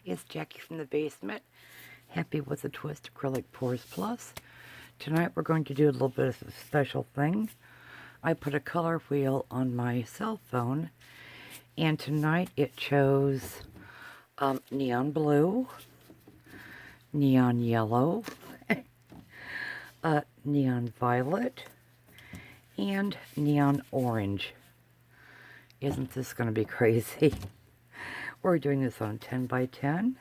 It's Jackie from the basement. Happy with the Twist Acrylic Pours Plus. Tonight we're going to do a little bit of a special thing. I put a color wheel on my cell phone, and tonight it chose neon blue, neon yellow, neon violet, and neon orange. Isn't this going to be crazy? We're doing this on 10 by 10.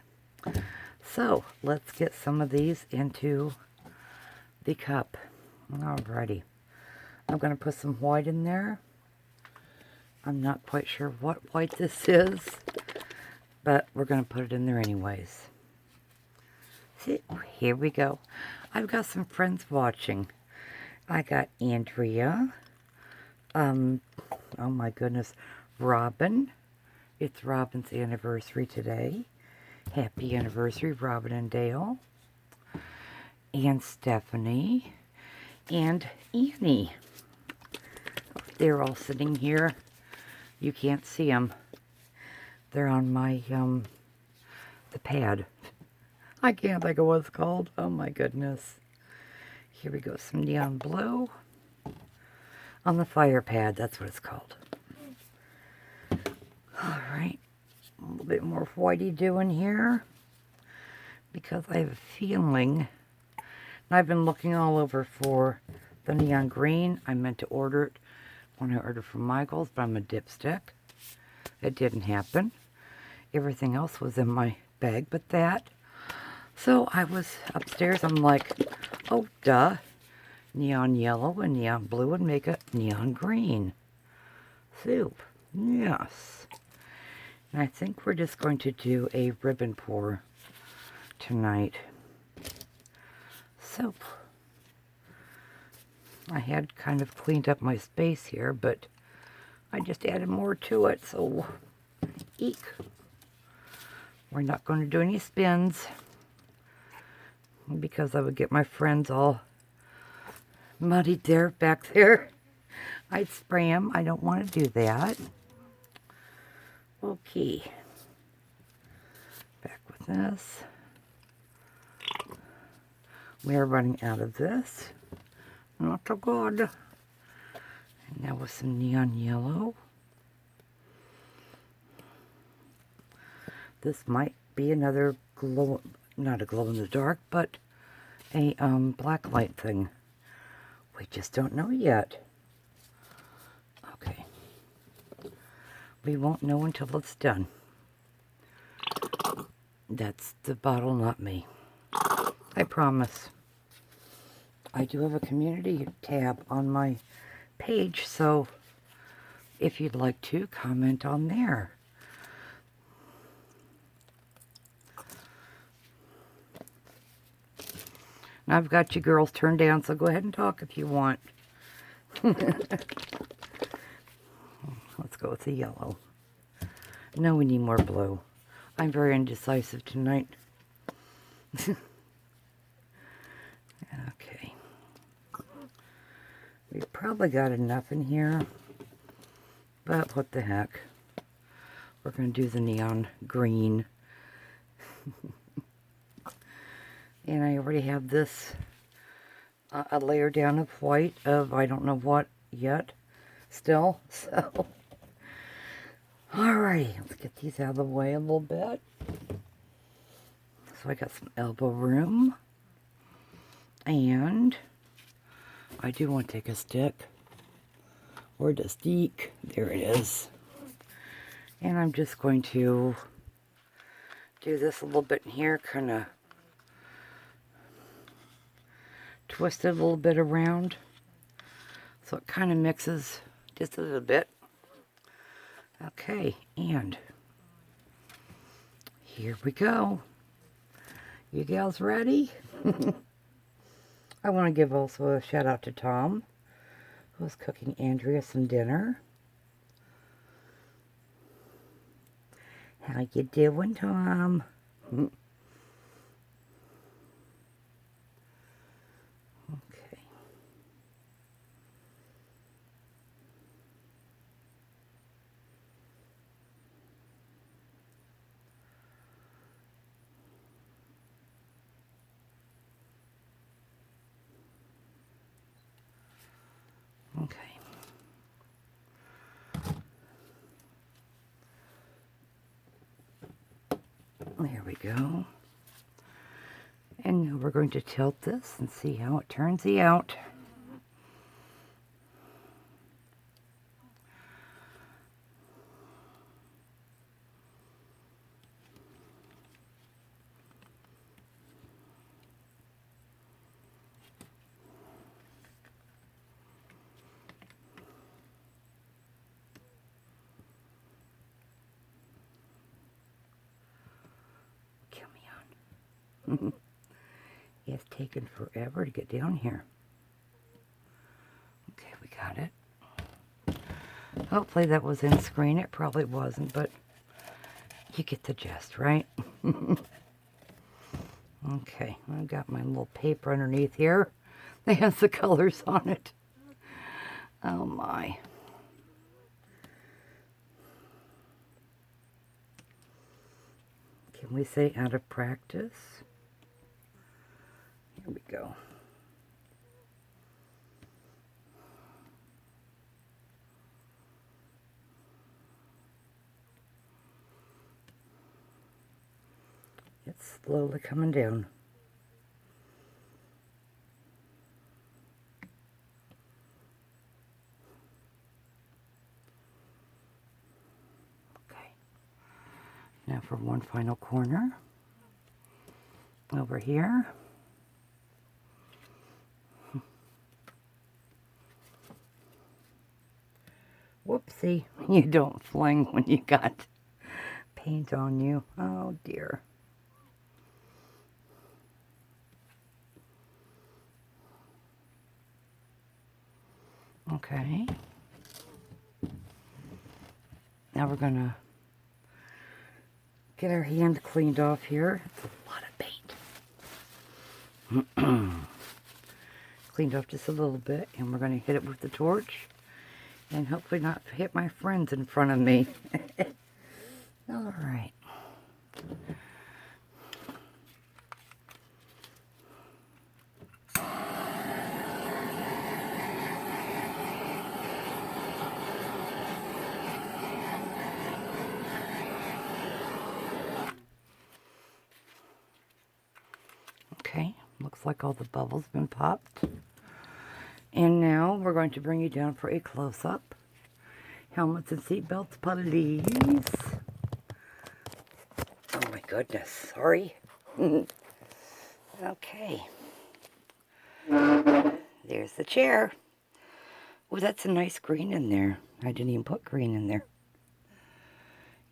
So let's get some of these into the cup. Alrighty. I'm going to put some white in there. I'm not quite sure what white this is, but we're going to put it in there anyways. See, here we go. I've got some friends watching. I got Andrea. Oh my goodness. Robin. It's Robin's anniversary today. Happy anniversary, Robin and Dale. And Stephanie. And Annie. They're all sitting here. You can't see them. They're on my, the pad. I can't think of what it's called. Oh my goodness. Here we go. Some neon blue. On the fire pad, that's what it's called. Alright. A little bit more whitey doing here. Because I have a feeling, and I've been looking all over for the neon green. I meant to order it when I ordered from Michael's, but I'm a dipstick. It didn't happen. Everything else was in my bag but that. So I was upstairs, I'm like, oh duh. Neon yellow and neon blue would make a neon green. Soup. Yes. And I think we're just going to do a ribbon pour tonight. Soap. I had kind of cleaned up my space here, but I just added more to it, so eek. We're not going to do any spins because I would get my friends all muddied there, back there. I'd spray them. I don't want to do that. Okay. Back with this. We are running out of this. Not so good. And now with some neon yellow. This might be another glow, not a glow in the dark, but a black light thing. We just don't know yet. Okay. We won't know until it's done. That's the bottle, not me. I promise. I do have a community tab on my page, so if you'd like to, comment on there. Now I've got you girls turned down, so go ahead and talk if you want. Let's go with the yellow. No, we need more blue. I'm very indecisive tonight. Okay. We've probably got enough in here, but what the heck. We're going to do the neon green. And I already have this, a layer down of white of I don't know what yet still. So, alrighty, let's get these out of the way a little bit. So I got some elbow room. And I do want to take a stick. Or the stick. There it is. And I'm just going to do this a little bit in here, kind of twist it a little bit around so it kind of mixes just a little bit. Okay, and here we go. You gals ready? I want to give also a shout out to Tom, who's cooking Andrea some dinner. How you doing, Tom? Okay. There we go. And now we're going to tilt this and see how it turns out. It's taken forever to get down here. Okay, we got it. Hopefully that was in screen. It probably wasn't, but you get the gist, right? Okay, I've got my little paper underneath here that has the colors on it. Oh my. Can we say out of practice? Here we go. It's slowly coming down. Okay. Now for one final corner. Over here. Whoopsie, you don't fling when you got paint on you. Oh dear. Okay. Now we're gonna get our hand cleaned off here. It's a lot of paint. Cleaned off just a little bit, and we're gonna hit it with the torch. And hopefully not hit my friends in front of me. All right. Okay, looks like all the bubbles been popped. And now we're going to bring you down for a close-up. Helmets and seatbelts, please. Oh my goodness, sorry. Okay. There's the chair. Oh, that's a nice green in there. I didn't even put green in there.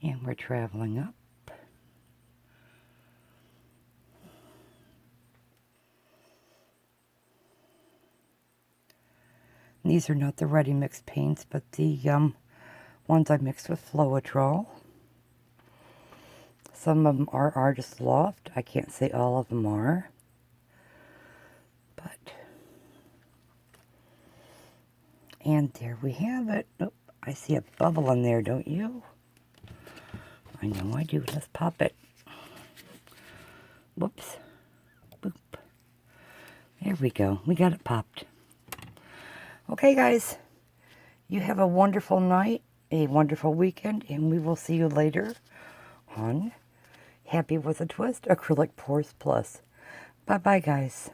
And we're traveling up. These are not the ready mixed paints, but the ones I mixed with Floetrol. Some of them are Artist Loft. I can't say all of them are. But, and there we have it. Oh, I see a bubble in there, don't you? I know I do. Let's pop it. Whoops. Boop. There we go. We got it popped. Okay, guys, you have a wonderful night, a wonderful weekend, and we will see you later on Happy with a Twist Acrylic Pours Plus. Bye-bye, guys.